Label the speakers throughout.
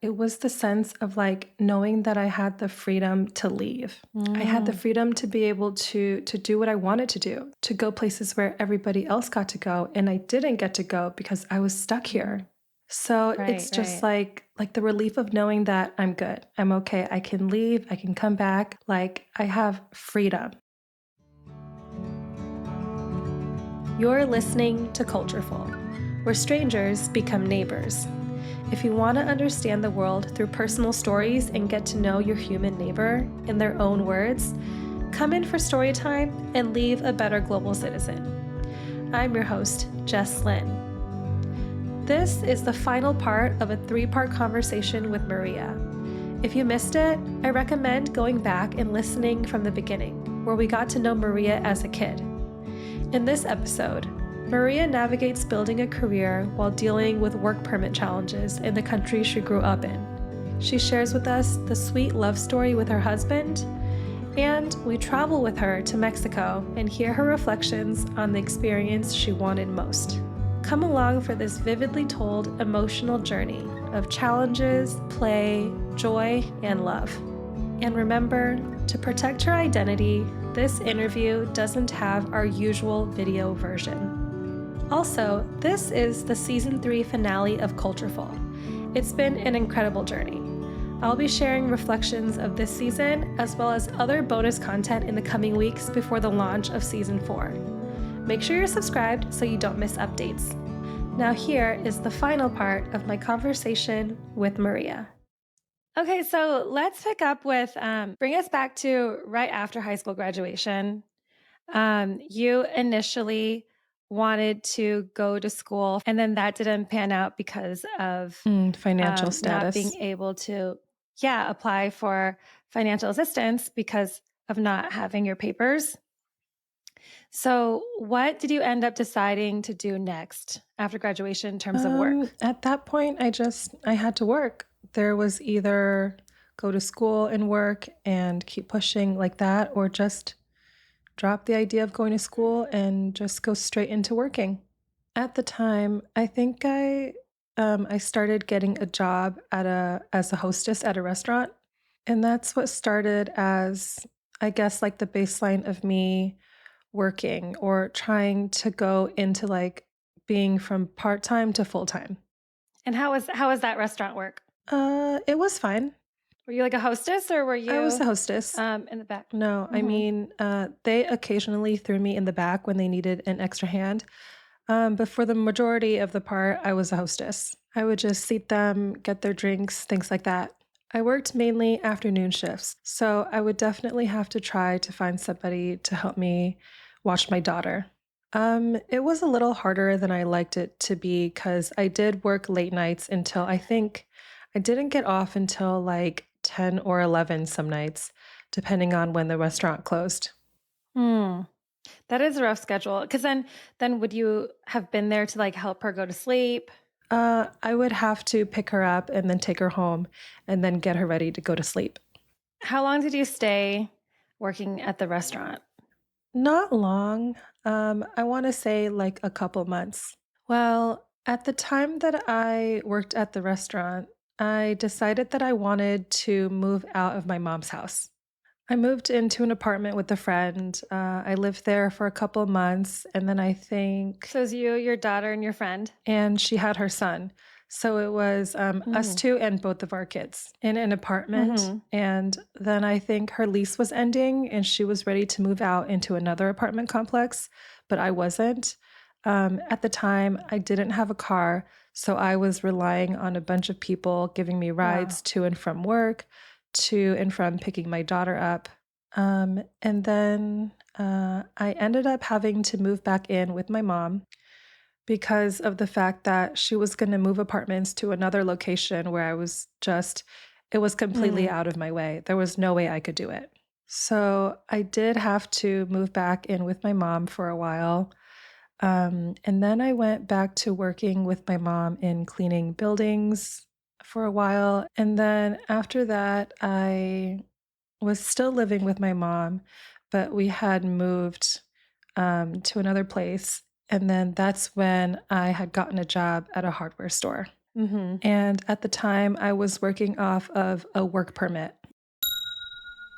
Speaker 1: It was the sense of like knowing that I had the freedom to leave. I had the
Speaker 2: Mm,
Speaker 1: freedom to be able to do what I wanted to do, to go places where everybody else got to go and I didn't get to go because I was stuck
Speaker 2: mhm.
Speaker 1: here. So
Speaker 2: Right,
Speaker 1: it's just
Speaker 2: right.
Speaker 1: like the relief of knowing that I'm good. I'm okay. I can leave, I can come back. Like I have freedom. You're listening to Cultureful, where strangers become neighbors. If you want to understand the world through personal stories and get to know your human neighbor in their own words, come in for story time and leave a better global citizen. I'm your host, Jess Lynn. This is the final part of a 3-part conversation with Maria. If you missed it, I recommend going back and listening from the beginning, where we got to know Maria as a kid. In this episode, Maria navigates building a career while dealing with work permit challenges in the country she grew up in. She shares with us the sweet love story with her husband, and we travel with her to Mexico and hear her reflections on the experience she wanted most. Come along for this vividly told emotional journey of challenges, play, joy, and love. And remember, to protect your identity, this interview doesn't have our usual video version. Also, this is the season 3 finale of Cultureful. It's been an incredible journey. I'll be sharing reflections of this season as well as other bonus content in the coming weeks before the launch of season 4. Make sure you're subscribed so you don't miss updates. Now, here is the final part of my conversation with Maria. Okay, so let's pick up with bring us back to right after high school graduation. You initially wanted to go to school, and then that didn't pan out because of Financial
Speaker 2: not being
Speaker 1: status.
Speaker 2: able to, yeah, apply for financial assistance because of not having your papers. So, what did you end up deciding to do next after graduation in terms of work?
Speaker 1: At that point, I had to work. There was either go to school and work and keep pushing like that, or just drop the idea of going to school and just go straight into working. At the time, I think I started getting a job as a hostess at a restaurant, and that's what started as, I guess, like the baseline of me working or trying to go into like being from part-time to full-time.
Speaker 2: And how was that restaurant work?
Speaker 1: It was fine.
Speaker 2: Were you like a hostess or were
Speaker 1: I was
Speaker 2: you
Speaker 1: the hostess.
Speaker 2: in the back?
Speaker 1: No, I
Speaker 2: Hmm.
Speaker 1: mean, they occasionally threw me in the back when they needed an extra hand. But for the majority of the part, I was a hostess. I would just seat them, get their drinks, things like that. I worked mainly afternoon shifts, so I would definitely have to try to find somebody to help me watch my daughter. It was a little harder than I liked it to be because I did work late nights until I think I didn't get off until like 10 or 11 some nights, depending on when the restaurant closed.
Speaker 2: Hmm. That is a rough schedule. Because then would you have been there to like help her go to sleep?
Speaker 1: I would have to pick her up and then take her home and then get her ready to go to sleep.
Speaker 2: How long did you stay working at the restaurant?
Speaker 1: Not long. I want to say like a couple months. Well, at the time that I worked at the restaurant, I decided that I wanted to move out of my mom's house. I moved into an apartment with a friend. I lived there for a couple months, and then I think,
Speaker 2: So it was you, your daughter, and your friend.
Speaker 1: and she had her son. So it was us
Speaker 2: Mm-hmm.
Speaker 1: two and both of our kids in an apartment.
Speaker 2: Mm-hmm.
Speaker 1: And then I think her lease was ending and she was ready to move out into another apartment complex, but I wasn't. At the time, I didn't have a car. So I was relying on a bunch of people giving me rides
Speaker 2: Wow.
Speaker 1: to and from work, to and from picking my daughter up. And then I ended up having to move back in with my mom because of the fact that she was going to move apartments to another location where it was completely
Speaker 2: Mm.
Speaker 1: out of my way. There was no way I could do it. So I did have to move back in with my mom for a while. And then I went back to working with my mom in cleaning buildings for a while. And then after that, I was still living with my mom, but we had moved to another place. And then that's when I had gotten a job at a hardware store.
Speaker 2: Mhm.
Speaker 1: And at the time, I was working off of a work permit.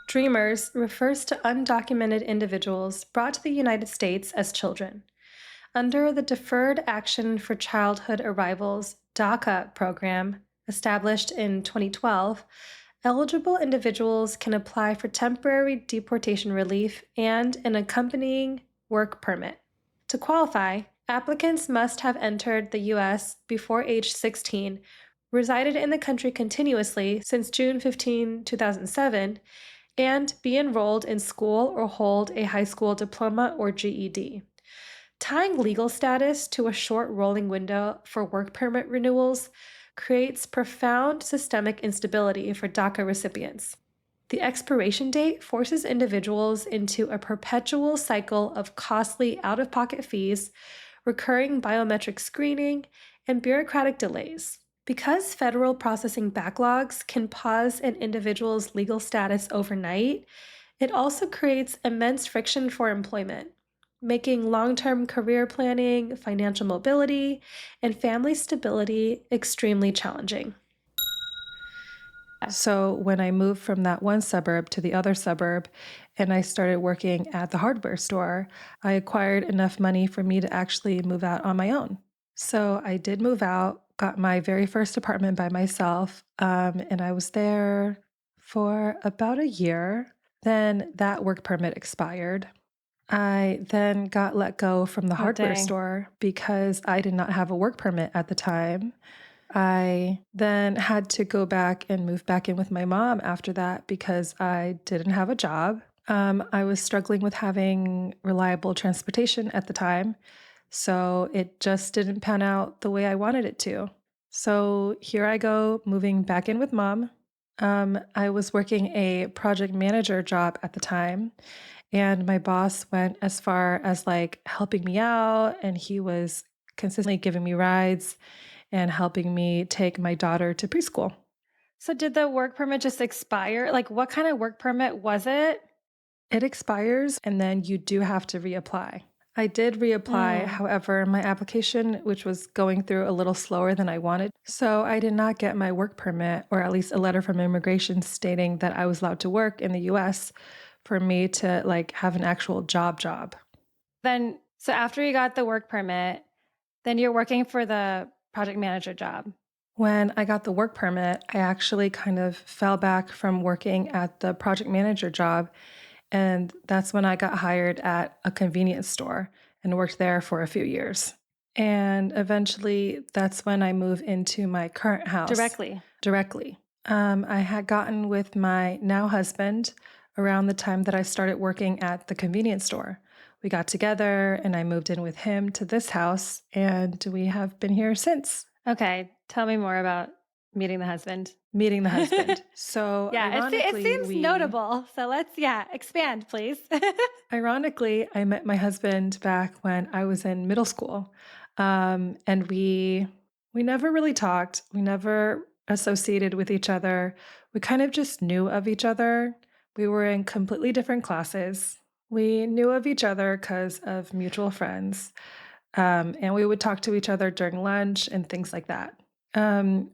Speaker 1: Dreamers refers to undocumented individuals brought to the United States as children. Under the Deferred Action for Childhood Arrivals DACA program, established in 2012, eligible individuals can apply for temporary deportation relief and an accompanying work permit. To qualify, applicants must have entered the U.S. before age 16, resided in the country continuously since June 15, 2007, and be enrolled in school or hold a high school diploma or GED. Tying legal status to a short rolling window for work permit renewals creates profound systemic instability for DACA recipients. The expiration date forces individuals into a perpetual cycle of costly out of pocket fees, recurring biometric screening, and bureaucratic delays. Because federal processing backlogs can pause an individual's legal status overnight, it also creates immense friction for employment, making long term career planning, financial mobility, and family stability extremely challenging. So, when I moved from that one suburb to the other suburb and I started working at the hardware store, I acquired enough money for me to actually move out on my own. So, I did move out, got my very first apartment by myself, and I was there for about a year. Then that work permit expired. I then got let go from the
Speaker 2: Oh,
Speaker 1: hardware
Speaker 2: dang.
Speaker 1: store because I did not have a work permit at the time. I then had to go back and move back in with my mom after that because I didn't have a job. I was struggling with having reliable transportation at the time, so it just didn't pan out the way I wanted it to. So here I go, moving back in with mom. I was working a project manager job at the time, and my boss went as far as like helping me out, and he was consistently giving me rides and helping me take my daughter to preschool.
Speaker 2: So did the work permit just expire? Like, what kind of work permit was it?
Speaker 1: It expires and then you do have to reapply. I did reapply.
Speaker 2: Mm.
Speaker 1: However, my application, which was going through a little slower than I wanted, so I did not get my work permit, or at least a letter from immigration stating that I was allowed to work in the US for me to like have an actual job.
Speaker 2: Then, so after you got the work permit, then you're working for the project manager job.
Speaker 1: When I got the work permit, I actually kind of fell back from working at the project manager job. And that's when I got hired at a convenience store and worked there for a few years. And eventually, that's when I moved into my current house
Speaker 2: Directly.
Speaker 1: directly. I had gotten with my now husband around the time that I started working at the convenience store. We got together and I moved in with him to this house, and we have been here since.
Speaker 2: Okay. Tell me more about meeting the husband.
Speaker 1: Meeting the husband. So
Speaker 2: Yeah, it
Speaker 1: ironically,
Speaker 2: seems notable. So let's, yeah, expand, please.
Speaker 1: I met my husband back when I was in middle school, and we never really talked. We never associated with each other. We kind of just knew of each other. We were in completely different classes. We knew of each other because of mutual friends, and we would talk to each other during lunch and things like that. Um,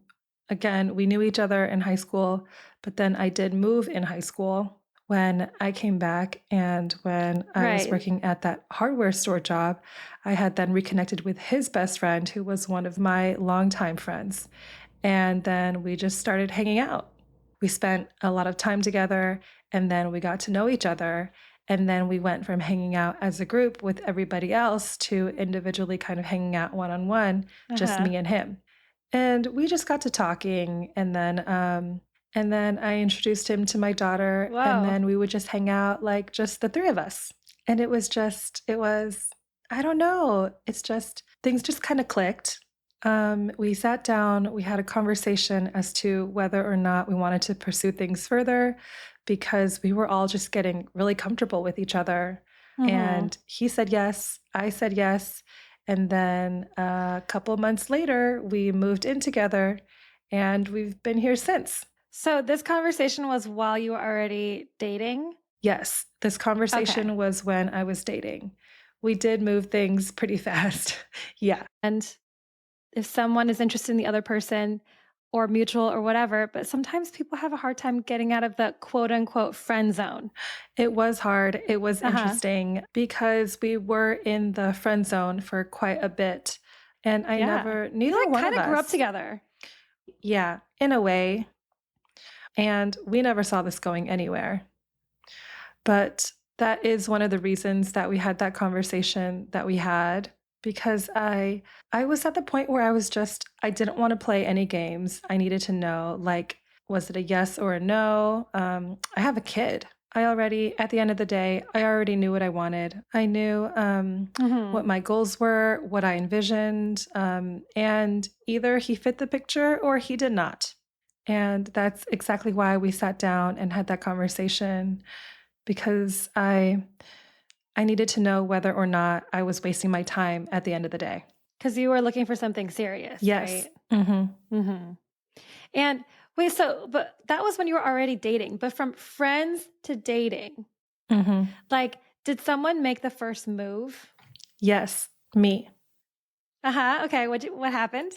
Speaker 1: Again, we knew each other in high school, but then I did move in high school when I came back. And when I was
Speaker 2: Right.
Speaker 1: working at that hardware store job, I had then reconnected with his best friend, who was one of my longtime friends. And then we just started hanging out. We spent a lot of time together, and then we got to know each other. And then we went from hanging out as a group with everybody else to individually kind of hanging out one on one, just
Speaker 2: Uh-huh.
Speaker 1: me and him. And we just got to talking, and then I introduced him to my daughter, and
Speaker 2: Whoa.
Speaker 1: then we would just hang out like just the three of us. And it was I don't know, it's just things just kind of clicked. We sat down, we had a conversation as to whether or not we wanted to pursue things further because we were all just getting really comfortable with each other.
Speaker 2: Hmm.
Speaker 1: And he said yes, I said yes. And then a couple months later, we moved in together and we've been here since.
Speaker 2: So this conversation was while you were already dating?
Speaker 1: Yes, this
Speaker 2: Okay.
Speaker 1: conversation was when I was dating. We did move things pretty fast. Yeah.
Speaker 2: And if someone is interested in the other person or mutual or whatever, but sometimes people have a hard time getting out of the quote unquote friend zone.
Speaker 1: It was hard. It was
Speaker 2: Uh-huh.
Speaker 1: interesting because we were in the friend zone for quite a bit. And
Speaker 2: Yeah. You
Speaker 1: neither
Speaker 2: like
Speaker 1: one
Speaker 2: kind
Speaker 1: of
Speaker 2: of grew up
Speaker 1: us,
Speaker 2: together.
Speaker 1: yeah, in a way. And we never saw this going anywhere. But that is one of the reasons that we had that conversation that we had because I was at the point where I didn't want to play any games. I needed to know, like, was it a yes or a no? I have a kid. At the end of the day, I already knew what I wanted. I knew what
Speaker 2: Mhm.
Speaker 1: my goals were, what I envisioned, and either he fit the picture or he did not. And that's exactly why we sat down and had that conversation because I needed to know whether or not I was wasting my time at the end of the day.
Speaker 2: 'Cause you were looking for something serious,
Speaker 1: Yes.
Speaker 2: right?
Speaker 1: Mhm.
Speaker 2: Mhm. And wait, so but that was when you were already dating, but from friends to dating,
Speaker 1: Mhm.
Speaker 2: like, did someone make the first move?
Speaker 1: Yes, me.
Speaker 2: Uh-huh, okay, what happened?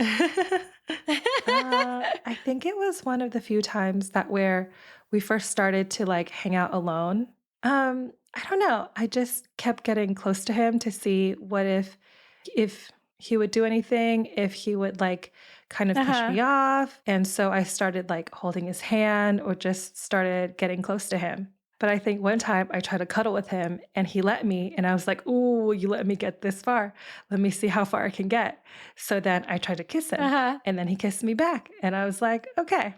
Speaker 1: I think it was one of the few times that where we first started to like hang out alone. I don't know. I just kept getting close to him to see if he would do anything, if he would like kind of push
Speaker 2: Uh-huh.
Speaker 1: me off. And so I started like holding his hand or just started getting close to him. But I think one time I tried to cuddle with him and he let me, and I was like, "Ooh, you let me get this far. Let me see how far I can get." So then I tried to kiss him
Speaker 2: Uh-huh.
Speaker 1: and then he kissed me back. And I was like, okay.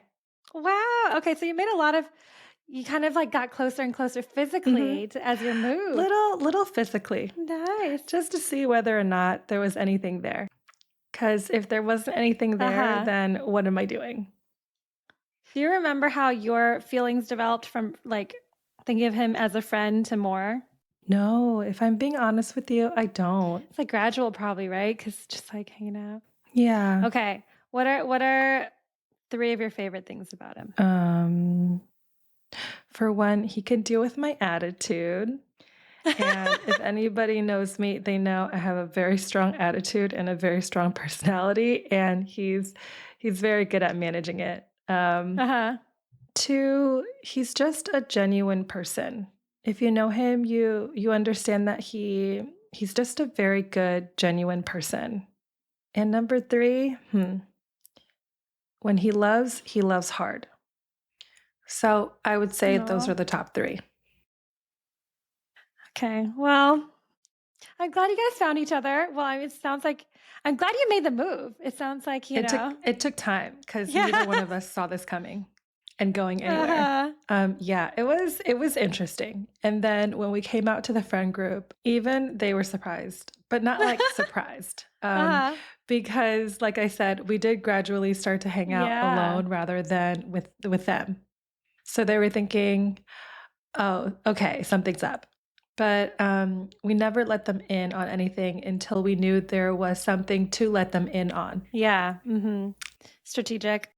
Speaker 2: Wow, okay, so you kind of, like, got closer and closer
Speaker 1: Hmm.
Speaker 2: physically to as your move.
Speaker 1: Little physically,
Speaker 2: Nice.
Speaker 1: just to see whether or not there was anything there. Because if there wasn't anything there,
Speaker 2: Uh-huh.
Speaker 1: then what am I doing?
Speaker 2: Do you remember how your feelings developed from, like, thinking of him as a friend to more?
Speaker 1: No, if I'm being honest with you, I don't.
Speaker 2: It's, like, gradual probably, right? Because just, like, hanging out.
Speaker 1: Yeah.
Speaker 2: Okay. What are 3 of your favorite things about him?
Speaker 1: Um, for one, he can deal with my attitude. And if anybody knows me, they know I have a very strong attitude and a very strong personality, and he's very good at managing it.
Speaker 2: Uh-huh.
Speaker 1: Two, he's just a genuine person. If you know him, you understand that he's just a very good, genuine person. And number three, when he loves hard. So I would say those
Speaker 2: No.
Speaker 1: are the top three.
Speaker 2: Okay. Well, I'm glad you guys found each other. Well, I mean, it sounds like I'm glad you made the move. It sounds like,
Speaker 1: It took time because neither one
Speaker 2: Yeah.
Speaker 1: of us saw this coming and going anywhere.
Speaker 2: Uh-huh.
Speaker 1: Yeah, it was interesting. And then when we came out to the friend group, even they were surprised, but not like surprised.
Speaker 2: Uh-huh.
Speaker 1: Because like I said, we did gradually start to hang out
Speaker 2: Yeah.
Speaker 1: alone rather than with them. So they were thinking, oh, okay, something's up. But we never let them in on anything until we knew there was something to let them in on.
Speaker 2: Yeah. Mhm. Strategic.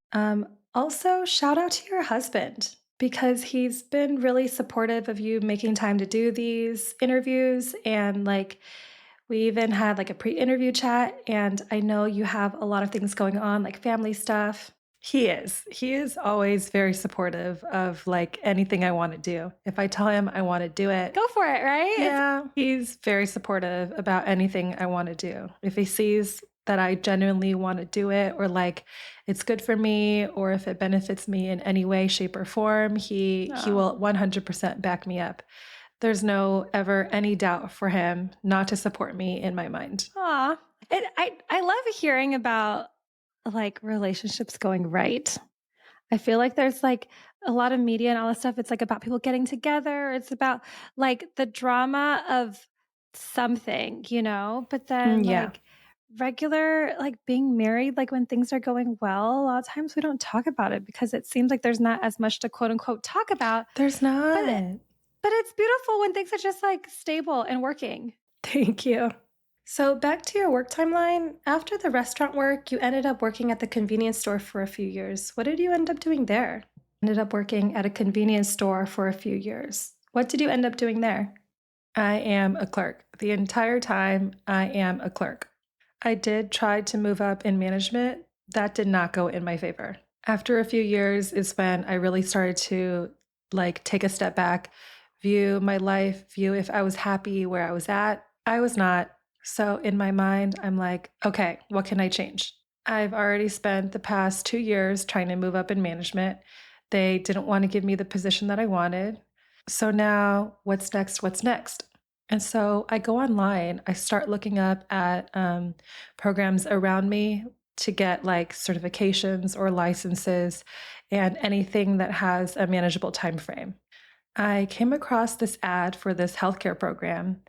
Speaker 1: Also, shout out to your husband because he's been really supportive of you making time to do these interviews. And like, we even had like a pre interview chat. And I know you have a lot of things going on, like family stuff. He is. He is always very supportive of like anything I want to do. If I tell him I want to do it,
Speaker 2: Go for it, right?
Speaker 1: yeah, he's very supportive about anything I want to do. If he sees that I genuinely want to do it or like it's good for me or if it benefits me in any way shape or form, he
Speaker 2: Oh.
Speaker 1: will 100% back me up. There's no ever any doubt for him not to support me in my mind.
Speaker 2: Aw. I love hearing about like relationships going right. I feel like there's like a lot of media and all this stuff. It's like about people getting together. It's about like the drama of something, but then
Speaker 1: Yeah.
Speaker 2: like regular, like being married, like when things are going well, a lot of times we don't talk about it because it seems like there's not as much to quote unquote talk about.
Speaker 1: There's
Speaker 2: But
Speaker 1: not.
Speaker 2: but it's beautiful when things are just like stable and working.
Speaker 1: Thank you. So, back to your work timeline. After the restaurant work, you ended up working at the convenience store for a few years. What did you end up doing there? Ended up working at a convenience store for a few years. What did you end up doing there? I am a clerk. The entire time, I am a clerk. I did try to move up in management. That did not go in my favor. After a few years is when I really started to like take a step back, view my life, view if I was happy where I was at. I was not. So in my mind, I'm like, okay, what can I change? I've already spent the past 2 years trying to move up in management. They didn't want to give me the position that I wanted. So now what's next? What's next? And so I go online, I start looking up at programs around me to get like certifications or licenses and anything that has a manageable time frame. I came across this ad for this healthcare program.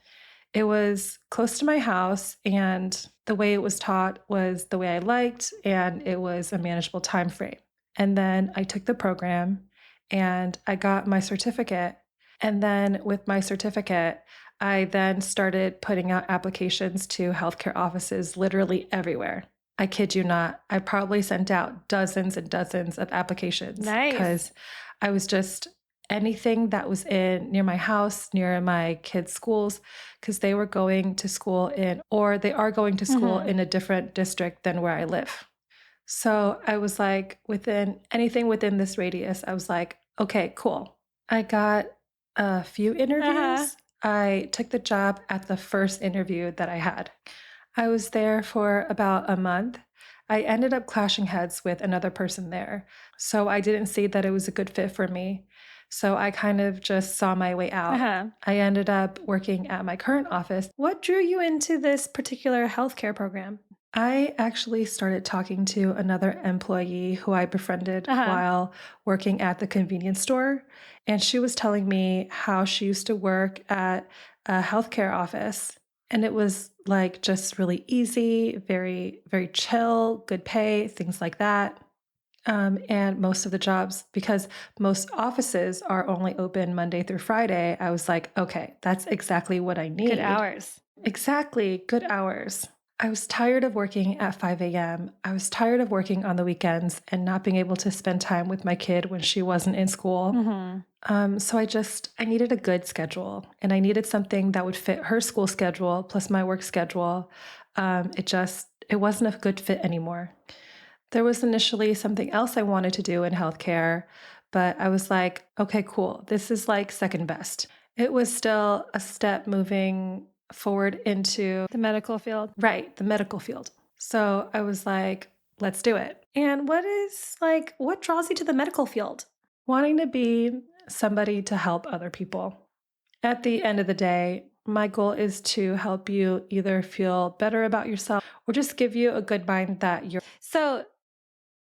Speaker 1: It was close to my house, and the way it was taught was the way I liked, and it was a manageable time frame. And then I took the program and I got my certificate. And then with my certificate, I then started putting out applications to healthcare offices literally everywhere. I kid you not. I probably sent out dozens and dozens of applications
Speaker 2: Nice.
Speaker 1: because I was just anything that was in near my house, near my kids' schools, because they were going to school in, or they are going to school
Speaker 2: Mhm.
Speaker 1: in a different district than where I live. So I was like, within anything within this radius, I was like, okay, cool. I got a few
Speaker 2: Uh-huh.
Speaker 1: interviews. I took the job at the first interview that I had. I was there for about a month. I ended up clashing heads with another person there. So I didn't see that it was a good fit for me. So I kind of just saw my way out.
Speaker 2: Uh-huh.
Speaker 1: I ended up working at my current office.
Speaker 2: What drew you into this particular healthcare program?
Speaker 1: I actually started talking to another employee who I befriended
Speaker 2: Uh-huh.
Speaker 1: while working at the convenience store. And she was telling me how she used to work at a healthcare office. And it was like just really easy, very, very chill, good pay, things like that. And most of the jobs, because most offices are only open Monday through Friday, I was like, okay, that's exactly what I
Speaker 2: Good
Speaker 1: need.
Speaker 2: hours.
Speaker 1: Exactly. Good hours. I was tired of working at 5 a.m. I was tired of working on the weekends and not being able to spend time with my kid when she wasn't in school.
Speaker 2: Mhm.
Speaker 1: So I needed a good schedule and I needed something that would fit her school schedule plus my work schedule. It wasn't a good fit anymore. There was initially something else I wanted to do in healthcare, but I was like, okay, cool. This is like second best. It was still a step moving forward into,
Speaker 2: The medical field.
Speaker 1: right, the medical field. So I was like, let's do it.
Speaker 2: And what draws you to the medical field?
Speaker 1: Wanting to be somebody to help other people. At the end of the day, my goal is to help you either feel better about yourself or just give you a good mind that you're.
Speaker 2: So,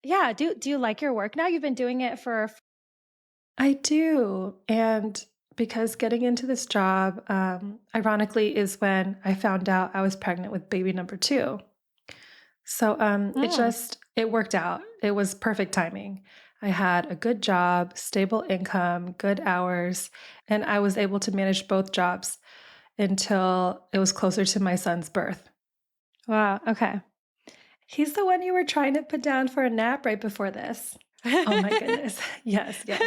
Speaker 2: yeah, do you like your work now? You've been doing it for
Speaker 1: I do. And because getting into this job, ironically, is when I found out I was pregnant with baby number two. So
Speaker 2: Mm.
Speaker 1: it worked out. It was perfect timing. I had a good job, stable income, good hours, and I was able to manage both jobs until it was closer to my son's birth.
Speaker 2: Wow, okay.
Speaker 1: He's the one you were trying to put down for a nap right before this. Oh my goodness. Yes, yes.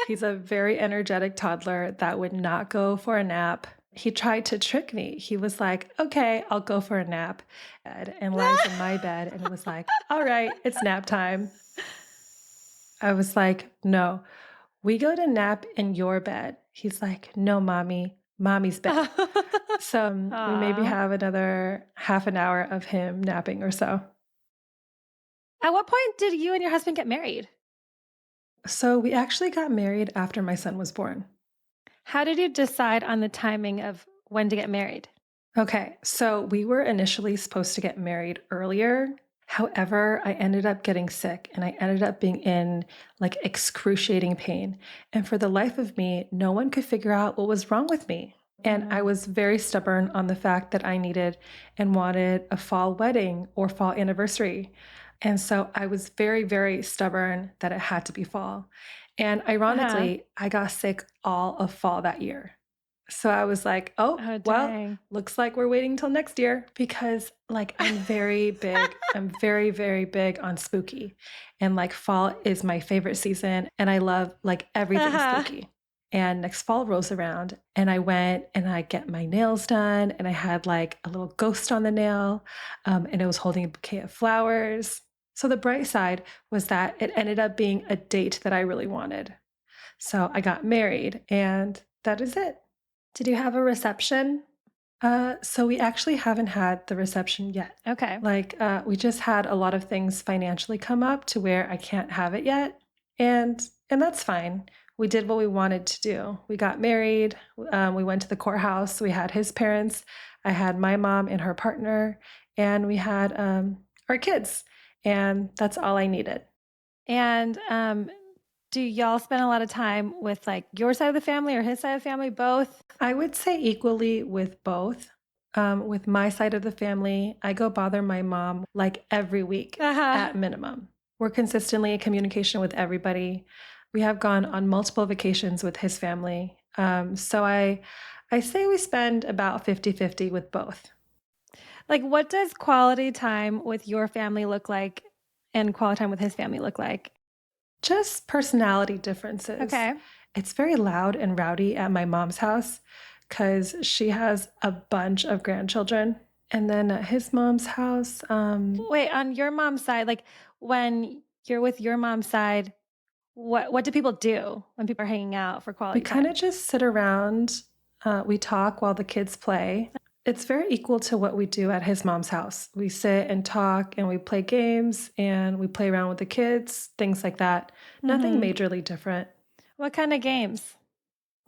Speaker 1: He's a very energetic toddler that would not go for a nap. He tried to trick me. He was like, okay, I'll go for a nap, and lies in my bed and was like, all right, it's nap time. I was like, no, we go to nap in your bed. He's like, no, mommy, mommy's bed. So we maybe
Speaker 2: Aw.
Speaker 1: have another half an hour of him napping or so.
Speaker 2: At what point did you and your husband get married?
Speaker 1: So we actually got married after my son was born.
Speaker 2: How did you decide on the timing of when to get married?
Speaker 1: Okay, so we were initially supposed to get married earlier. However, I ended up getting sick and I ended up being in like excruciating pain. And for the life of me, no one could figure out what was wrong with me. And I
Speaker 2: Mm.
Speaker 1: was very stubborn on the fact that I needed and wanted a fall wedding or fall anniversary. And so I was very, very stubborn that it had to be fall. And
Speaker 2: Uh-huh.
Speaker 1: ironically, I got sick all of fall that year. So I was like, oh,
Speaker 2: Oh,
Speaker 1: well,
Speaker 2: dang.
Speaker 1: looks like we're waiting till next year because like I'm very big. I'm very, very big on spooky. And like fall is my favorite season and I love like everything
Speaker 2: Uh-huh.
Speaker 1: spooky. And next fall rolls around, and I went and I get my nails done, and I had like a little ghost on the nail, and it was holding a bouquet of flowers. So the bright side was that it ended up being a date that I really wanted. So I got married, and that is it.
Speaker 2: Did you have a reception?
Speaker 1: So we actually haven't had the reception yet.
Speaker 2: Okay.
Speaker 1: We just had a lot of things financially come up to where I can't have it yet, and that's fine. We did what we wanted to do. We got married. We went to the courthouse. We had his parents. I had my mom and her partner, and we had our kids, and that's all I needed.
Speaker 2: And do y'all spend a lot of time with like your side of the family or his side of the family, both?
Speaker 1: I would say equally with both. With my side of the family, I go bother my mom like every week
Speaker 2: Uh-huh.
Speaker 1: at minimum. We're consistently in communication with everybody. We have gone on multiple vacations with his family. So I say we spend about 50-50 with both.
Speaker 2: Like, what does quality time with your family look like and quality time with his family look like?
Speaker 1: Just personality differences.
Speaker 2: Okay.
Speaker 1: It's very loud and rowdy at my mom's house because she has a bunch of grandchildren. And then at his mom's house,
Speaker 2: Wait, on your mom's side, like when you're with your mom's side, what do people do when people are hanging out for
Speaker 1: we
Speaker 2: quality
Speaker 1: kind of
Speaker 2: time?
Speaker 1: just sit around, we talk while the kids play. It's very equal to what we do at his mom's house. We sit and talk and we play games and we play around with the kids, things like that. Nothing
Speaker 2: Mhm.
Speaker 1: majorly different.
Speaker 2: What kind of games?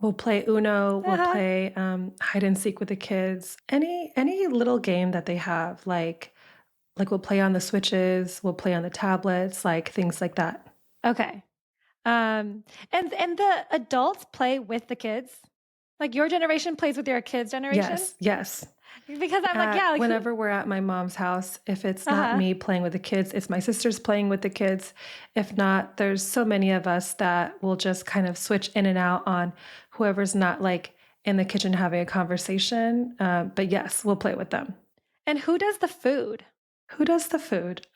Speaker 1: We'll play Uno, we'll
Speaker 2: Uh-huh.
Speaker 1: play hide and seek with the kids. Any little game that they have, like we'll play on the switches, we'll play on the tablets, like things like that.
Speaker 2: Okay. And the adults play with the kids? Like your generation plays with your kids' generation?
Speaker 1: Yes, yes.
Speaker 2: Because I'm like, yeah, like who?
Speaker 1: Whenever we're at my mom's house, if it's not
Speaker 2: Uh-huh.
Speaker 1: me playing with the kids, it's my sisters playing with the kids. If not, there's so many of us that will just kind of switch in and out on whoever's not like in the kitchen having a conversation. But yes, we'll play with them.
Speaker 2: And who does the food?
Speaker 1: Who does the food?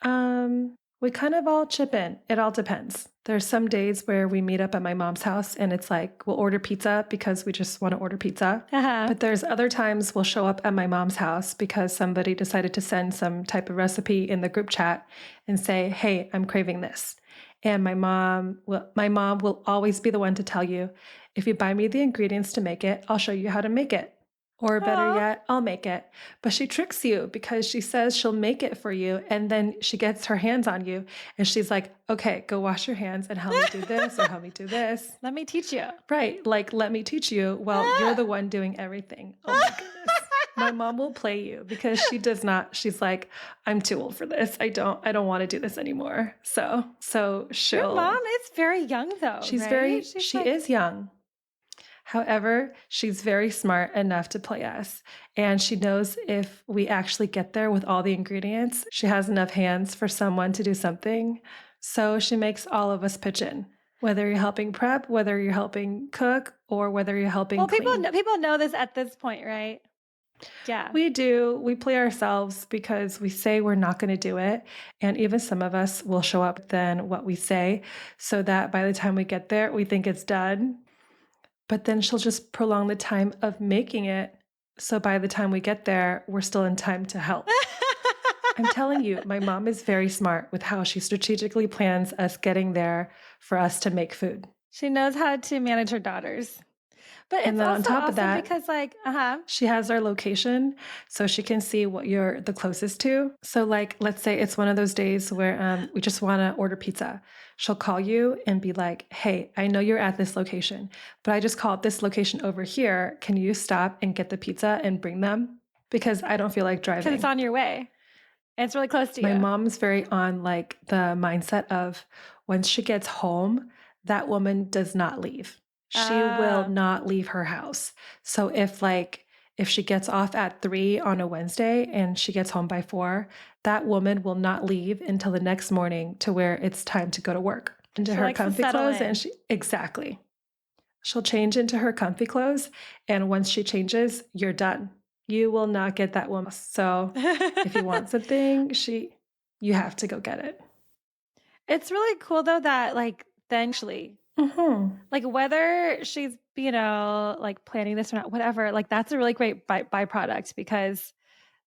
Speaker 1: We kind of all chip in. It all depends. There's some days where we meet up at my mom's house and it's like we'll order pizza because we just want to order pizza.
Speaker 2: Uh-huh.
Speaker 1: But there's other times we'll show up at my mom's house because somebody decided to send some type of recipe in the group chat and say, "Hey, I'm craving this." And my mom will always be the one to tell you, "If you buy me the ingredients to make it, I'll show you how to make it." Or better
Speaker 2: Aw.
Speaker 1: yet, I'll make it. But she tricks you because she says she'll make it for you. And then she gets her hands on you and she's like, okay, go wash your hands and help me do this or help me do this.
Speaker 2: Let me teach you.
Speaker 1: Right. Like, let me teach you. Well, you're the one doing everything. Oh my goodness. My mom will play you because she does not. She's like, I'm too old for this. I don't want to do this anymore. So
Speaker 2: Your mom
Speaker 1: she'll,
Speaker 2: is very young though,
Speaker 1: she's
Speaker 2: right?
Speaker 1: very,
Speaker 2: She's
Speaker 1: she
Speaker 2: like,
Speaker 1: is young. However, she's very smart enough to play us. And she knows if we actually get there with all the ingredients, she has enough hands for someone to do something. So she makes all of us pitch in, whether you're helping prep, whether you're helping cook, or whether you're helping
Speaker 2: well,
Speaker 1: clean.
Speaker 2: people know this at this point, right? Yeah.
Speaker 1: We do. We play ourselves because we say we're not going to do it. And even some of us will show up than what we say so that by the time we get there, we think it's done. But then she'll just prolong the time of making it. So by the time we get there, we're still in time to help. I'm telling you, my mom is very smart with how she strategically plans us getting there for us to make food.
Speaker 2: She knows how to manage her daughters. But
Speaker 1: And
Speaker 2: it's
Speaker 1: then on
Speaker 2: also
Speaker 1: top of
Speaker 2: awesome
Speaker 1: that,
Speaker 2: because like, uh-huh.
Speaker 1: she has our location so she can see what you're the closest to. So, like, let's say it's one of those days where we just want to order pizza. She'll call you and be like, hey, I know you're at this location, but I just called this location over here. Can you stop and get the pizza and bring them? Because I don't feel like
Speaker 2: Because it's
Speaker 1: driving.
Speaker 2: on your way. And it's really close to
Speaker 1: My
Speaker 2: you.
Speaker 1: mom's very on like the mindset of once she gets home, that woman does not leave. She will
Speaker 2: Ah.
Speaker 1: not leave her house. So if she gets off at 3 on a Wednesday and she gets home by 4, that woman will not leave until the next morning to where it's time to go to work. Into
Speaker 2: She
Speaker 1: her
Speaker 2: likes to
Speaker 1: comfy
Speaker 2: settle
Speaker 1: clothes
Speaker 2: in.
Speaker 1: and she exactly. She'll change into her comfy clothes and once she changes, you're done. You will not get that woman. So if you want something, you have to go get it.
Speaker 2: It's really cool though that like then actually
Speaker 1: Hmm.
Speaker 2: Like, whether she's, like, planning this or not, whatever, like, that's a really great byproduct because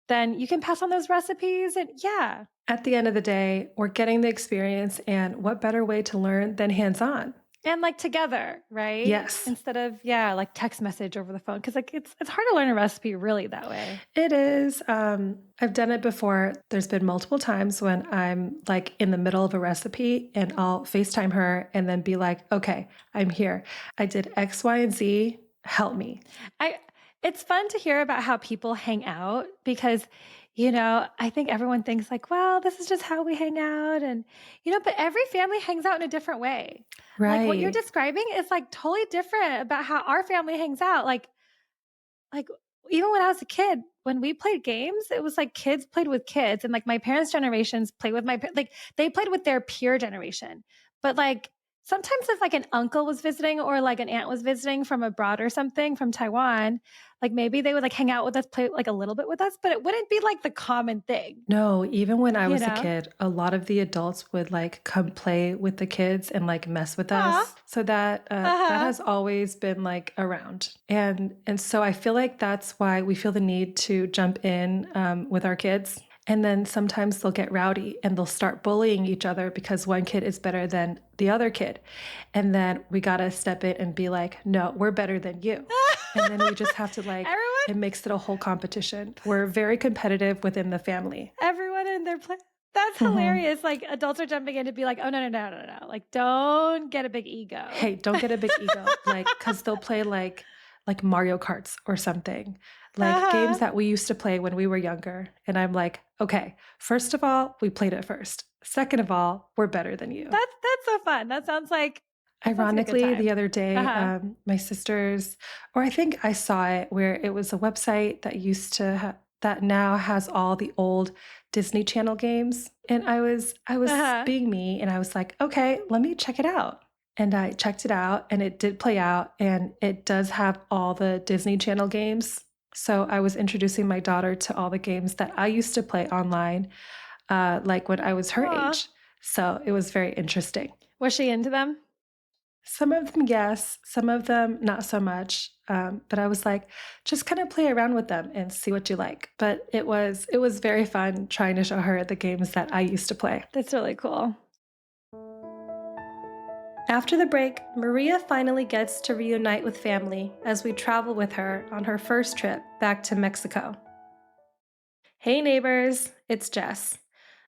Speaker 2: then you can pass on those recipes and yeah.
Speaker 1: At the end of the day, we're getting the experience, and what better way to learn than hands on?
Speaker 2: And, like, together, right?
Speaker 1: Yes.
Speaker 2: Instead of, yeah, like, text message over the phone because like, it's hard to learn a recipe really that way.
Speaker 1: It is. I've done it before. There's been multiple times when I'm like in the middle of a recipe and I'll FaceTime her and then be like, okay, I'm here. I did X, Y, and Z. Help me.
Speaker 2: I It's fun to hear about how people hang out because, I think everyone thinks like, well, this is just how we hang out and but every family hangs out in a different way. Like what you're
Speaker 1: Right.
Speaker 2: describing is like totally different about how our family hangs out. Like even when I was a kid, when we played games, it was like kids played with kids and like my parents' generations played with like they played with their peer generation. But like sometimes if like an uncle was visiting or like an aunt was visiting from abroad or something from Taiwan, like maybe they would like hang out with us, play like a little bit with us, but it wouldn't be like the common thing,
Speaker 1: No, even when I
Speaker 2: you
Speaker 1: was a
Speaker 2: know?
Speaker 1: kid, a lot of the adults would like come play with the kids and like mess with
Speaker 2: Aw.
Speaker 1: us. So that
Speaker 2: Uh-huh.
Speaker 1: has always been like around, and so I feel like that's why we feel the need to jump in with our kids. And then sometimes they'll get rowdy and they'll start bullying each other because one kid is better than the other kid, and then we gotta step in and be like, no, we're better than you. And then we just have to like
Speaker 2: Everyone
Speaker 1: it makes it a whole competition. We're very competitive within the family.
Speaker 2: Everyone in their play that's
Speaker 1: Mhm.
Speaker 2: hilarious, like, adults are jumping in to be like, "Oh, no, no, no, no, no, like, don't get a big ego."
Speaker 1: Hey, don't get a big ego, like, because 'cause they'll play, like Mario Karts or something, like, games
Speaker 2: Uh-huh.
Speaker 1: that we used to play when we were younger, and I'm like, "Okay, first of all, we played it first. Second of all, we're better than you."
Speaker 2: That's so fun, that sounds like a good
Speaker 1: Ironically, the
Speaker 2: time.
Speaker 1: other day,
Speaker 2: Uh-huh.
Speaker 1: my sisters or I think I saw it where it was a website that used to that now has all the old Disney Channel games, and I was
Speaker 2: Uh-huh.
Speaker 1: being me, and I was like, "Okay, let me check it out." And I checked it out, and it did play out, and it does have all the Disney Channel games. So I was introducing my daughter to all the games that I used to play online, like when I was her
Speaker 2: Aw.
Speaker 1: age. So it was very interesting.
Speaker 2: Was she into them?
Speaker 1: Some of them, yes. Some of them, not so much. But I was like, just kind of play around with them and see what you like. But it was very fun trying to show her the games that I used to play.
Speaker 2: That's really cool.
Speaker 1: After the break, Maria finally gets to reunite with family as we travel with her on her first trip back to Mexico. Hey neighbors, it's Jess.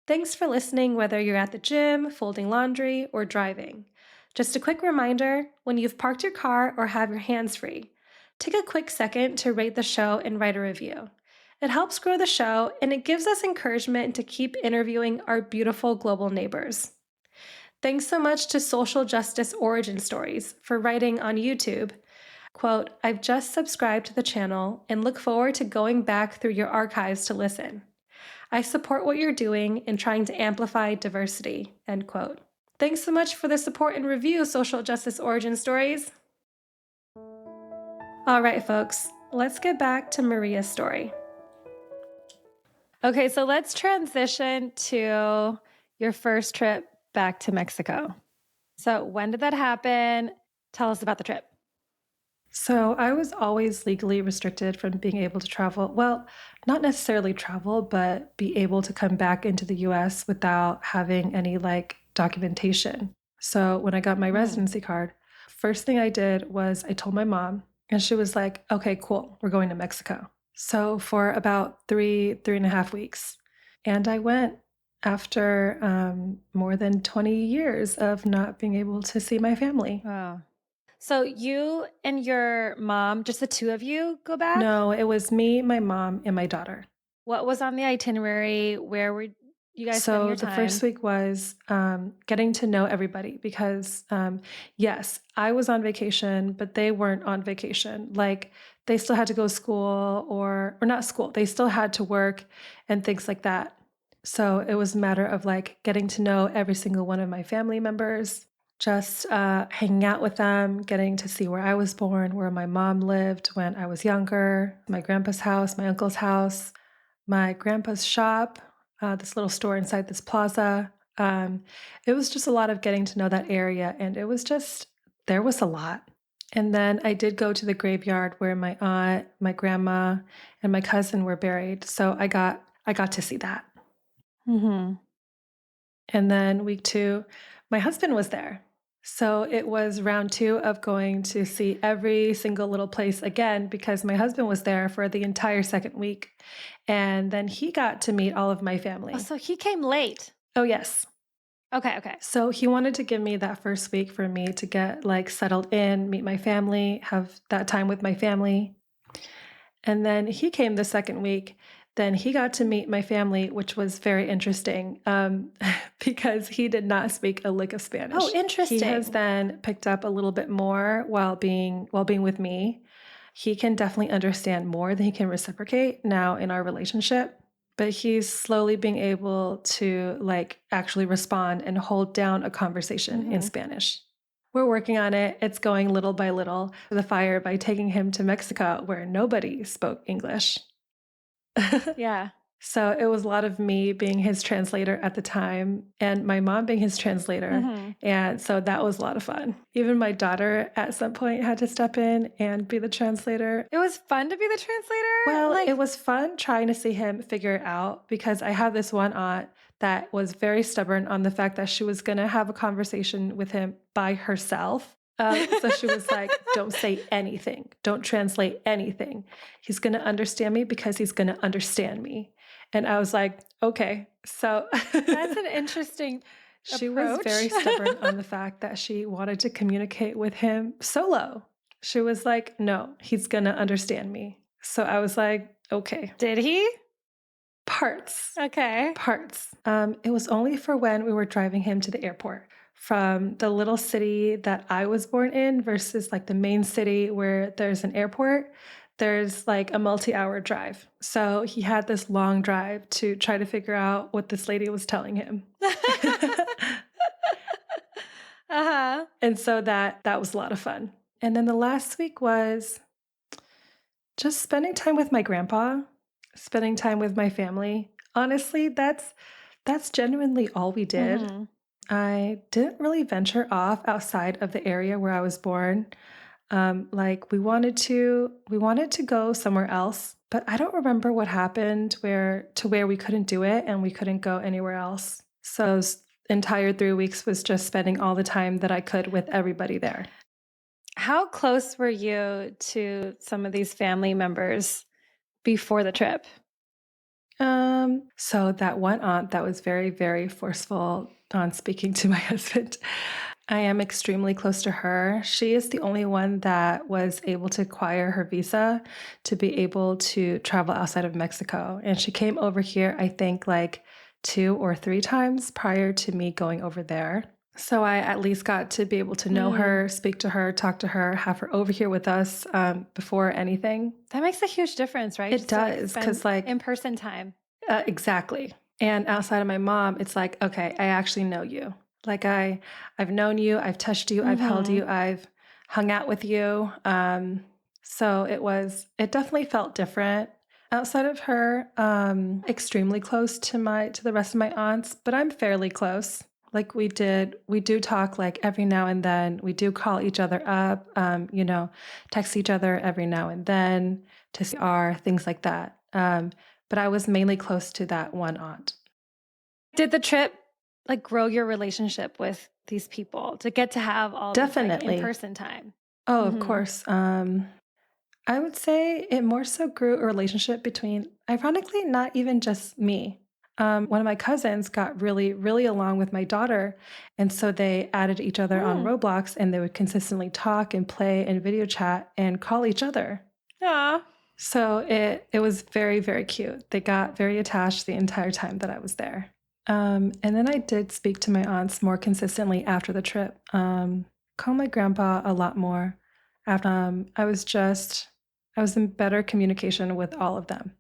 Speaker 1: Thanks for listening, whether you're at the gym, folding laundry, or driving. Just a quick reminder when you've parked your car or have your hands free, take a quick second to rate the show and write a review. It helps grow the show and it gives us encouragement to keep interviewing our beautiful global neighbors. Thanks so much to Social Justice Origin Stories for writing on YouTube. Quote, I've just subscribed to the channel and look forward to going back through your archives to listen. I support what you're doing in trying to amplify diversity, end quote. Thanks so much for the support and review, Social Justice Origin Stories. All right, folks, let's get back to Maria's story.
Speaker 2: Okay, so let's transition to your first trip back to Mexico. So, when did that happen? Tell us about the trip.
Speaker 1: So I was always legally restricted from being able to travel. Well, not necessarily travel, but be able to come back into the US without having any like documentation. So when I got my
Speaker 2: Mm.
Speaker 1: residency card, first thing I did was I told my mom, and she was like, okay, cool, we're going to Mexico. So for about 3.5 weeks. And I went after more than 20 years of not being able to see my family.
Speaker 2: Oh. So you and your mom, just the two of you, go back?
Speaker 1: No, it was me, my mom, and my daughter.
Speaker 2: What was on the itinerary? Where were you guys spending
Speaker 1: So
Speaker 2: your
Speaker 1: the first
Speaker 2: time?
Speaker 1: week was getting to know everybody because, yes, I was on vacation, but they weren't on vacation. Like they still had to go to school or not school. They still had to work and things like that. So it was a matter of like getting to know every single one of my family members, just hanging out with them, getting to see where I was born, where my mom lived when I was younger, my grandpa's house, my uncle's house, my grandpa's shop, this little store inside this plaza. It was just a lot of getting to know that area. And it was just There was a lot. And then I did go to the graveyard where my aunt, my grandma, and my cousin were buried. So I got to see that.
Speaker 2: Hmm.
Speaker 1: And then week 2, my husband was there. So it was round 2 of going to see every single little place again because my husband was there for the entire second week. And then he got to meet all of my
Speaker 2: Oh,
Speaker 1: family.
Speaker 2: so he came late.
Speaker 1: Oh, yes.
Speaker 2: Okay, okay.
Speaker 1: So he wanted to give me that first week for me to get like settled in, meet my family, have that time with my family. And then he came the second week. Then he got to meet my family, which was very interesting because he did not speak a lick of
Speaker 2: Oh,
Speaker 1: Spanish. He has
Speaker 2: interesting.
Speaker 1: then picked up a little bit more while being with me. He can definitely understand more than he can reciprocate now in our relationship, but he's slowly being able to like actually respond and hold down a conversation in
Speaker 2: Hmm.
Speaker 1: Spanish. We're working on it. It's going little by little to the fire by taking him to Mexico where nobody spoke English.
Speaker 2: Yeah.
Speaker 1: So it was a lot of me being his translator at the time and my mom being his translator.
Speaker 2: Hmm.
Speaker 1: And so that was a lot of fun. Even my daughter at some point had to step in and be the translator.
Speaker 2: It was fun to be the translator.
Speaker 1: Well, it
Speaker 2: Like,
Speaker 1: was fun trying to see him figure it out because I have this one aunt that was very stubborn on the fact that she was going to have a conversation with him by herself. So she was like, don't say anything, don't translate anything. He's going to understand me because he's going to understand me. And I was like, okay. So
Speaker 2: that's an interesting
Speaker 1: she was very
Speaker 2: approach.
Speaker 1: stubborn on the fact that she wanted to communicate with him solo. She was like, no, he's going to understand me. So I was like, okay.
Speaker 2: Did he?
Speaker 1: Parts,
Speaker 2: Okay.
Speaker 1: parts. It was only for when we were driving him to the airport from the little city that I was born in versus like the main city where there's an airport. There's like a multi-hour drive. So he had this long drive to try to figure out what this lady was telling him.
Speaker 2: Uh-huh.
Speaker 1: And so that was a lot of fun. And then the last week was just spending time with my grandpa, spending time with my family. Honestly, that's genuinely all we did.
Speaker 2: Hmm.
Speaker 1: I didn't really venture off outside of the area where I was born. Like we wanted to go somewhere else, but I don't remember what happened where we couldn't do it and we couldn't go anywhere else. So those entire 3 weeks was just spending all the time that I could with everybody there.
Speaker 2: How close were you to some of these family members before the trip?
Speaker 1: So that one aunt that was very, very forceful on speaking to my husband, I am extremely close to her. She is the only one that was able to acquire her visa to be able to travel outside of Mexico. And she came over here, I think, like 2 or 3 times prior to me going over there. So I at least got to be able to know
Speaker 2: Mm,
Speaker 1: her, speak to her, talk to her, have her over here with us before anything.
Speaker 2: that makes a huge difference, right?
Speaker 1: It
Speaker 2: Just to like
Speaker 1: does,
Speaker 2: spend
Speaker 1: because like
Speaker 2: in-person time.
Speaker 1: exactly. And outside of my mom, it's like, okay, I actually know you. Like I've known you, I've touched you, I've held
Speaker 2: Hmm.
Speaker 1: you, I've hung out with you. So it definitely felt different. Outside of her, extremely close to the rest of my aunts, but I'm fairly close. Like we do talk like every now and then. We do call each other up, text each other every now and then to see our things like that. But I was mainly close to that one aunt.
Speaker 2: Did the trip like grow your relationship with these people to get to have all this like
Speaker 1: Definitely.
Speaker 2: in-person time?
Speaker 1: Oh, of
Speaker 2: Hmm.
Speaker 1: course. I would say it more so grew a relationship between, ironically, not even just me. One of my cousins got really, really along with my daughter. And so they added each other on
Speaker 2: Mm.
Speaker 1: Roblox and they would consistently talk and play and video chat and call each other.
Speaker 2: Aw.
Speaker 1: So it was very, very cute. They got very attached the entire time that I was there. And then I did speak to my aunts more consistently after the trip. Call my grandpa a lot more. After I was in better communication with all of them.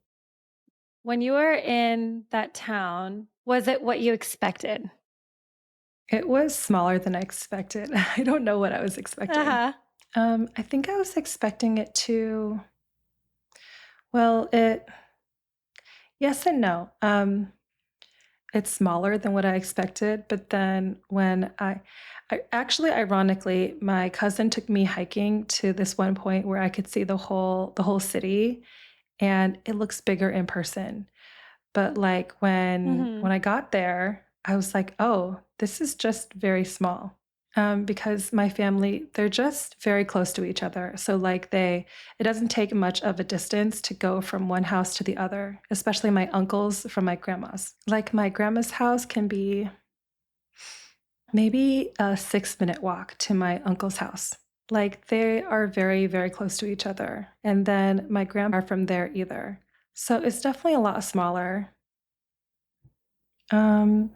Speaker 2: When you were in that town, was it what you expected?
Speaker 1: It was smaller than I expected. I don't know what I was expecting.
Speaker 2: Uh-huh.
Speaker 1: I think I was expecting it to. Well, it yes and no. It's smaller than what I expected, but then when I Actually, ironically, my cousin took me hiking to this one point where I could see the whole city, and it looks bigger in person. But, like, when
Speaker 2: Mhm.
Speaker 1: I got there, I was like, "Oh, this is just very small." Because my family, they're just very close to each other. So, like, it doesn't take much of a distance to go from one house to the other, especially my uncles from my grandma's. Like, my grandma's house can be maybe a 6-minute walk to my uncle's house. Like, they are very, very close to each other. And then my grandpa are from there either. So it's definitely a lot smaller. Um,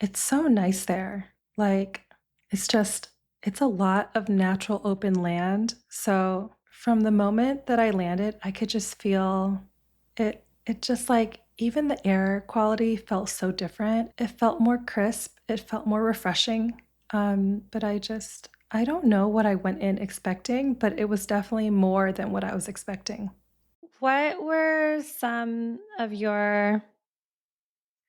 Speaker 1: it's so nice there. Like, it's just it's a lot of natural open land. So from the moment that I landed, I could just feel it just like even the air quality felt so different. It felt more crisp, it felt more refreshing. But I don't know what I went in expecting, but it was definitely more than what I was expecting.
Speaker 2: What were some of your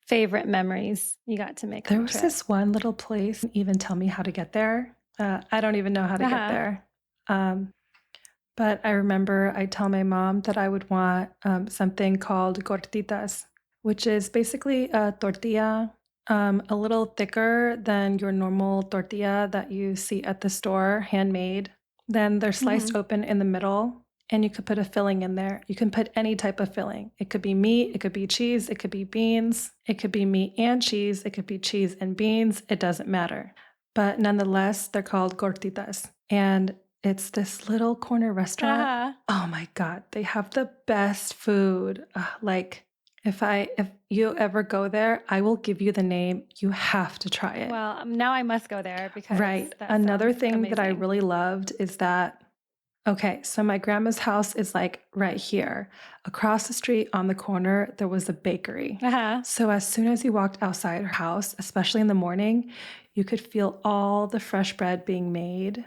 Speaker 2: favorite memories you got to make on
Speaker 1: There
Speaker 2: the
Speaker 1: was
Speaker 2: trip?
Speaker 1: this one little place, even tell me how to get there. I don't even know how to get
Speaker 2: Uh-huh.
Speaker 1: there. Um, but I remember I tell my mom that I would want something called gorditas, which is basically a tortilla, a little thicker than your normal tortilla that you see at the store, handmade. Then they're sliced
Speaker 2: Mhm.
Speaker 1: open in the middle, and you could put a filling in there. You can put any type of filling. It could be meat, it could be cheese, it could be beans, it could be meat and cheese, it could be cheese and beans. It doesn't matter. But nonetheless, they're called gorditas. And it's this little corner restaurant.
Speaker 2: Uh-huh.
Speaker 1: Oh my God, they have the best food. Like, if you ever go there, I will give you the name. You have to try it.
Speaker 2: Well, now I must go there because
Speaker 1: Right.
Speaker 2: that
Speaker 1: Another
Speaker 2: sounds
Speaker 1: thing that I
Speaker 2: amazing.
Speaker 1: really loved is that okay, so my grandma's house is like right here. Across the street on the corner, there was a bakery.
Speaker 2: Uh-huh.
Speaker 1: So as soon as you walked outside her house, especially in the morning, you could feel all the fresh bread being made.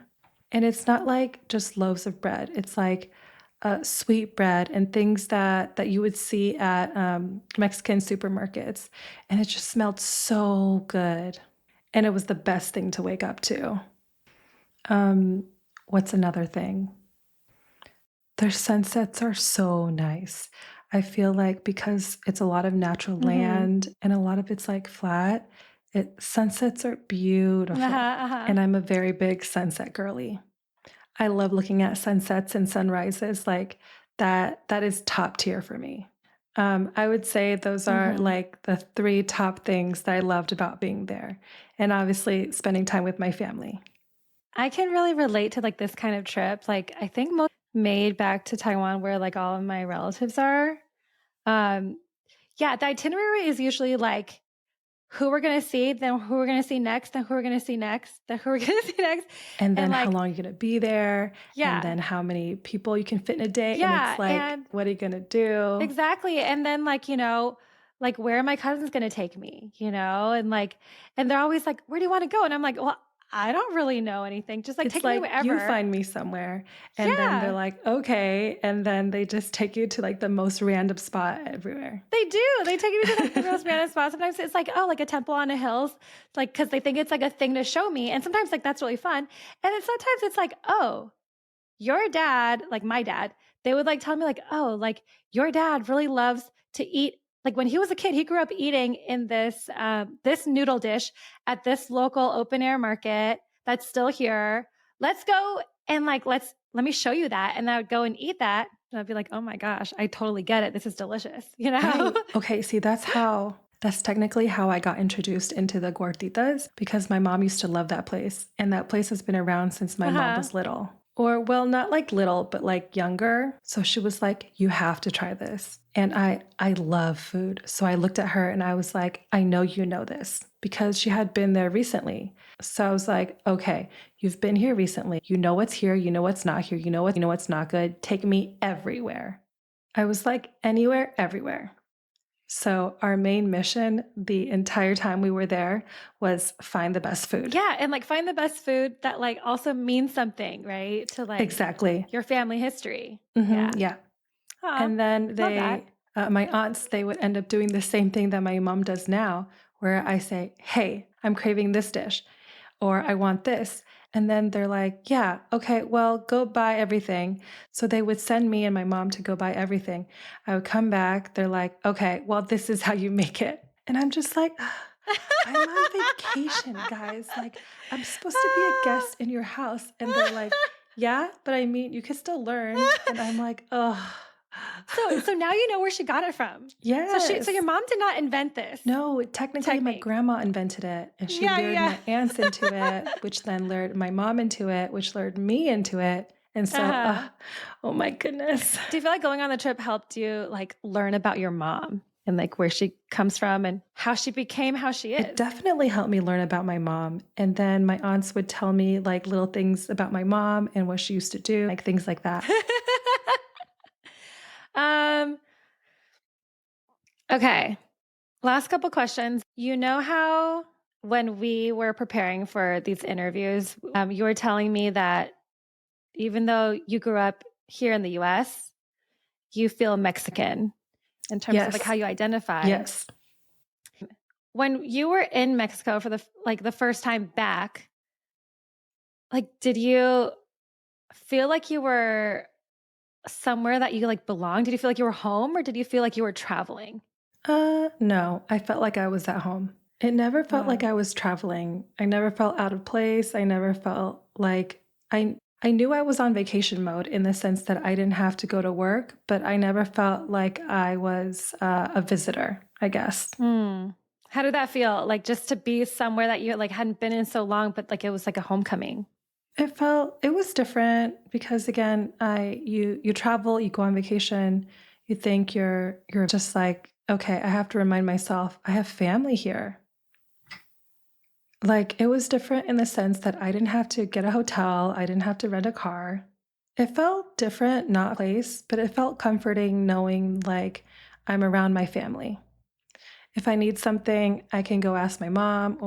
Speaker 1: And it's not like just loaves of bread. It's like sweet bread and things that you would see at Mexican supermarkets. And it just smelled so good. And it was the best thing to wake up to. Um, what's another thing? Their sunsets are so nice. I feel like because it's a lot of natural
Speaker 2: Mhm.
Speaker 1: land and a lot of it's like flat, sunsets are beautiful.
Speaker 2: Uh-huh, uh-huh.
Speaker 1: And I'm a very big sunset girly. I love looking at sunsets and sunrises like that is top tier for me. I would say those are
Speaker 2: Mhm.
Speaker 1: like the three top things that I loved about being there. And obviously spending time with my family.
Speaker 2: I can really relate to like this kind of trip. Like I think most made back to Taiwan where like all of my relatives are. Um yeah, the itinerary is usually like who we're gonna see, then who we're gonna see next, then who we're gonna see next, then who we're gonna see next.
Speaker 1: And
Speaker 2: And
Speaker 1: then how
Speaker 2: like,
Speaker 1: long you're gonna be there, and
Speaker 2: yeah,
Speaker 1: then how many people you can fit in a day, and it's
Speaker 2: yeah.
Speaker 1: like,
Speaker 2: And
Speaker 1: what are you gonna do?
Speaker 2: exactly. And then like, like where are my cousins gonna take me, And like, and they're always like, where do you want to go? And I'm like, well, I don't really know anything. Just like
Speaker 1: It's
Speaker 2: take me
Speaker 1: like, "You
Speaker 2: wherever.
Speaker 1: find me somewhere," and then they're
Speaker 2: Yeah.
Speaker 1: like, "Okay," and then they just take you to, like, the most random spot everywhere.
Speaker 2: They do. They take me to like the most random spots. Sometimes it's like, oh, like a temple on a hill, like because they think it's like a thing to show me. And sometimes like that's really fun. And then sometimes it's like, oh, your dad, like my dad, they would like tell me like, oh, like your dad really loves to eat. Like when he was a kid, he grew up eating in this noodle dish at this local open air market that's still here. Let's go and like let me show you that. And I would go and eat that. And I'd be like, oh my gosh, I totally get it. This is delicious,
Speaker 1: Right. Okay, see, that's technically how I got introduced into the gorditas because my mom used to love that place, and that place has been around since my mom
Speaker 2: Uh-huh.
Speaker 1: was little. Or, well, not like little, but like younger. So she was like, "You have to try this." And I love food. So I looked at her and I was like, "I know you know this," because she had been there recently. So I was like, "Okay, you've been here recently. You know what's here, you know what's not here, you know what's not good. Take me everywhere." I was like, "Anywhere, everywhere." So, our main mission the entire time we were there was find the best food.
Speaker 2: Yeah, and like find the best food that like also means something, right? To like
Speaker 1: Exactly.
Speaker 2: your family history.
Speaker 1: Mhm,
Speaker 2: Yeah.
Speaker 1: yeah.
Speaker 2: Oh,
Speaker 1: And then
Speaker 2: love that.
Speaker 1: my aunts, they would end up doing the same thing that my mom does now, where I say, "Hey, I'm craving this dish." or I want this. And then they're like, yeah, okay, well, go buy everything. So they would send me and my mom to go buy everything. I would come back. They're like, okay, well, this is how you make it. And I'm just like, I'm on vacation, guys. Like, I'm supposed to be a guest in your house. And they're like, yeah, but I mean, you can still learn. And I'm like, oh,
Speaker 2: So now you know where she got it from. So your
Speaker 1: yes.
Speaker 2: mom did not invent this
Speaker 1: No, technically, my
Speaker 2: technique.
Speaker 1: grandma invented it, and she
Speaker 2: Yeah,
Speaker 1: lured
Speaker 2: yeah.
Speaker 1: my aunts into it, which then lured my mom into it, which lured me into it. And so,
Speaker 2: Uh-huh.
Speaker 1: oh my goodness.
Speaker 2: Do you feel like going on the trip helped you like learn about your mom and like where she comes from and how she became how she
Speaker 1: It
Speaker 2: is?
Speaker 1: definitely helped me learn about my mom. And then my aunts would tell me like little things about my mom and what she used to do, like things like that.
Speaker 2: um, okay. Last couple questions. You know how when we were preparing for these interviews, you were telling me that even though you grew up here in the US, you feel Mexican in terms of like how
Speaker 1: Yes.
Speaker 2: you identify.
Speaker 1: Yes.
Speaker 2: When you were in Mexico for the first time back, like did you feel like you were somewhere that you like belonged? Did you feel like you were home or did you feel like you were traveling?
Speaker 1: No, I felt like I was at home. It never felt like
Speaker 2: Wow.
Speaker 1: I was traveling. I never felt out of place. I never felt like I knew I was on vacation mode in the sense that I didn't have to go to work, but I never felt like I was a visitor, I guess.
Speaker 2: Hmm. How did that feel? Like just to be somewhere that you like hadn't been in so long, but like it was like a homecoming.
Speaker 1: It was different because again, you travel, you go on vacation, you think you're just like, okay, I have to remind myself I have family here. Like, it was different in the sense that I didn't have to get a hotel, I didn't have to rent a car. It felt different, not a place, but it felt comforting knowing, like, I'm around my family. If I need something, I can go ask my mom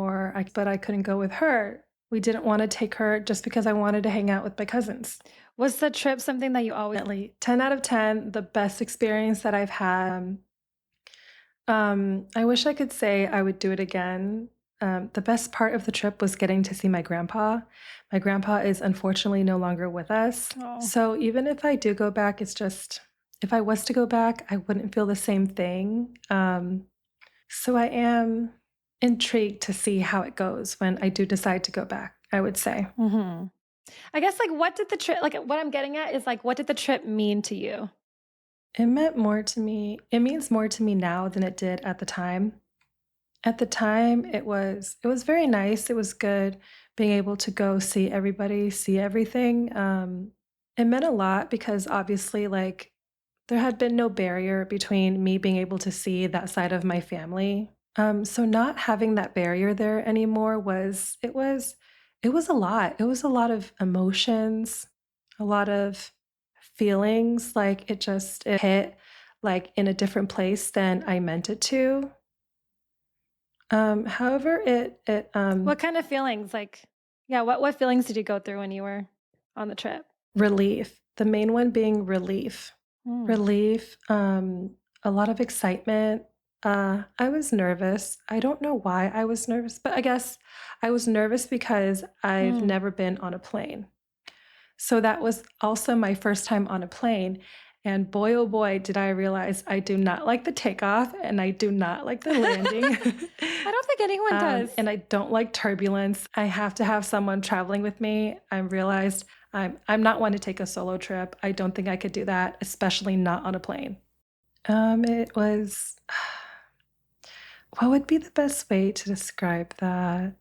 Speaker 1: but I couldn't go with her. We didn't wanna take her just because I wanted to hang out with my cousins.
Speaker 2: Was the trip something that you always
Speaker 1: Definitely 10 out of 10, the best experience that I've had. I wish I could say I would do it again. The best part of the trip was getting to see my grandpa. My grandpa is unfortunately no longer with us.
Speaker 2: Oh.
Speaker 1: So even if I do go back, it's just, if I was to go back, I wouldn't feel the same thing. So I am intrigued to see how it goes when I do decide to go back, I would say.
Speaker 2: Hmm. I guess like what did the trip like what I'm getting at is like what did the trip mean to you?
Speaker 1: It meant more to me. It means more to me now than it did at the time. At the time, it was very nice, it was good being able to go see everybody, see everything, it meant a lot because obviously, like, there had been no barrier between me being able to see that side of my family, so not having that barrier there anymore it was a lot, it was a lot of emotions, a lot of feelings, like, it hit, like, in a different place than I meant it to. However,
Speaker 2: What kind of feelings like yeah, what feelings did you go through when you were on the trip?
Speaker 1: relief, the main one being relief.
Speaker 2: Mm.
Speaker 1: Relief, a lot of excitement. I was nervous. I don't know why I was nervous, but I guess I was nervous because I've
Speaker 2: Mm.
Speaker 1: never been on a plane. So that was also my first time on a plane. And boy, oh boy, did I realize I do not like the takeoff and I do not like the landing.
Speaker 2: I don't think anyone does.
Speaker 1: And I don't like turbulence. I have to have someone traveling with me. I realized I'm not one to take a solo trip. I don't think I could do that, especially not on a plane. It was what would be the best way to describe that?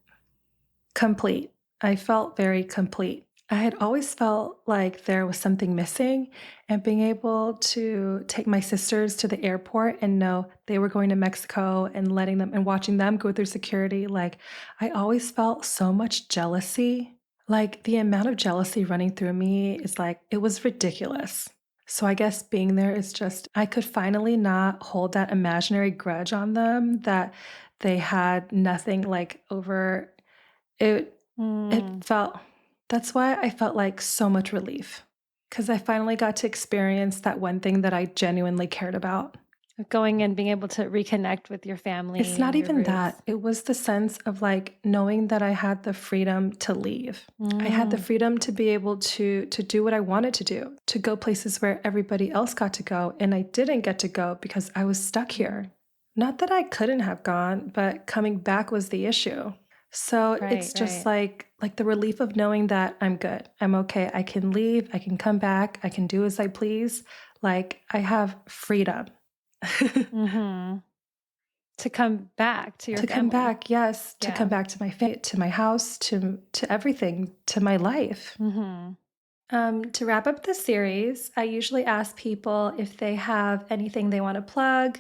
Speaker 1: Complete. I felt very complete. I had always felt like there was something missing, and being able to take my sisters to the airport and know they were going to Mexico and letting them and watching them go through security, like, I always felt so much jealousy. Like, the amount of jealousy running through me is like, it was ridiculous. So I guess being there is just, I could finally not hold that imaginary grudge on them that they had nothing like over it
Speaker 2: Mm.
Speaker 1: it felt that's why I felt like so much relief because I finally got to experience that one thing that I genuinely cared about.
Speaker 2: Going and being able to reconnect with your
Speaker 1: It's
Speaker 2: family
Speaker 1: not
Speaker 2: and your
Speaker 1: even
Speaker 2: roots.
Speaker 1: that. It was the sense of like knowing that I had the freedom to leave. I had the
Speaker 2: Mm,
Speaker 1: freedom to be able to do what I wanted to do, to go places where everybody else got to go and I didn't get to go because I was stuck
Speaker 2: mhm.
Speaker 1: here. Not that I couldn't have gone, but coming back was the issue. So
Speaker 2: Right,
Speaker 1: it's just
Speaker 2: right.
Speaker 1: like the relief of knowing that I'm good. I'm okay. I can leave, I can come back, I can do as I please. Like I have freedom.
Speaker 2: Mhm. To come back to your
Speaker 1: To come
Speaker 2: family.
Speaker 1: back, yes, to come
Speaker 2: Yeah.
Speaker 1: back to my to my house, to everything, to my life.
Speaker 2: Mhm.
Speaker 1: To wrap up the series, I usually ask people if they have anything they want to plug.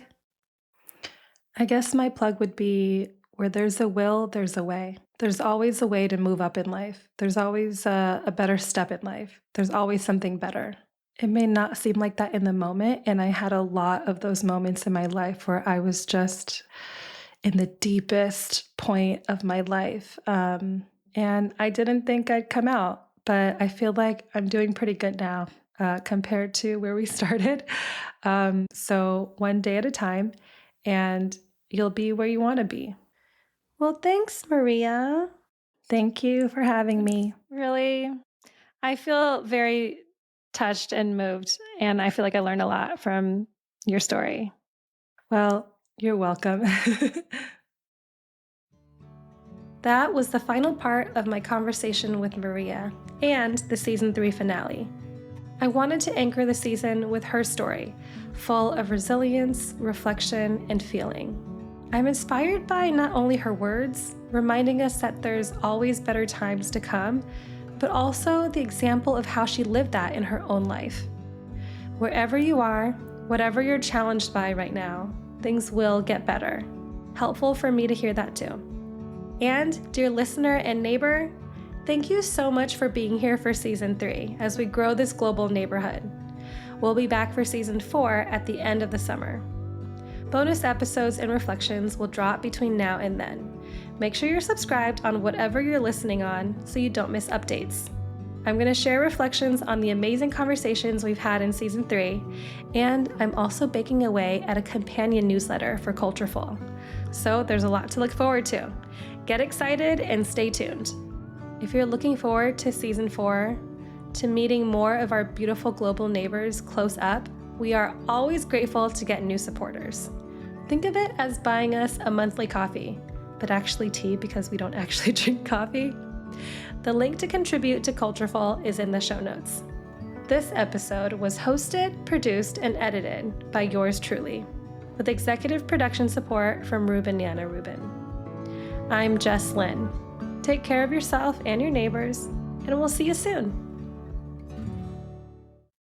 Speaker 1: I guess my plug would be where there's a will, there's a way. There's always a way to move up in life. There's always a better step in life. There's always something better. It may not seem like that in the moment. And I had a lot of those moments in my life where I was just in the deepest point of my life. And I didn't think I'd come out, but I feel like I'm doing pretty good now compared to where we started. So one day at a time, and you'll be where you want to be. Well, thanks, Maria. Thank you for having
Speaker 2: It's
Speaker 1: me.
Speaker 2: really I feel very touched and moved, and I feel like I learned a lot from your story.
Speaker 1: Well, you're welcome. That was the final part of my conversation with Maria and the season 3 finale. I wanted to anchor the season with her story, full of resilience, reflection, and feeling. I'm inspired by not only her words, reminding us that there's always better times to come, but also the example of how she lived that in her own life. Wherever you are, whatever you're challenged by right now, things will get better. Helpful for me to hear that too. And, dear listener and neighbor, thank you so much for being here for season 3 as we grow this global neighborhood. We'll be back for season 4 at the end of the summer. Bonus episodes and reflections will drop between now and then. Make sure you're subscribed on whatever you're listening on so you don't miss updates. I'm going to share reflections on the amazing conversations we've had in season 3, and I'm also baking away at a companion newsletter for Cultureful. So there's a lot to look forward to. Get excited and stay tuned. If you're looking forward to season 4, to meeting more of our beautiful global neighbors close up, we are always grateful to get new supporters. Think of it as buying us a monthly coffee, but actually tea because we don't actually drink coffee. The link to contribute to Cultureful is in the show notes. This episode was hosted, produced, and edited by yours truly, with executive production support from Ruben Yana Rubin. I'm Jess Lynn. Take care of yourself and your neighbors, and we'll see you soon.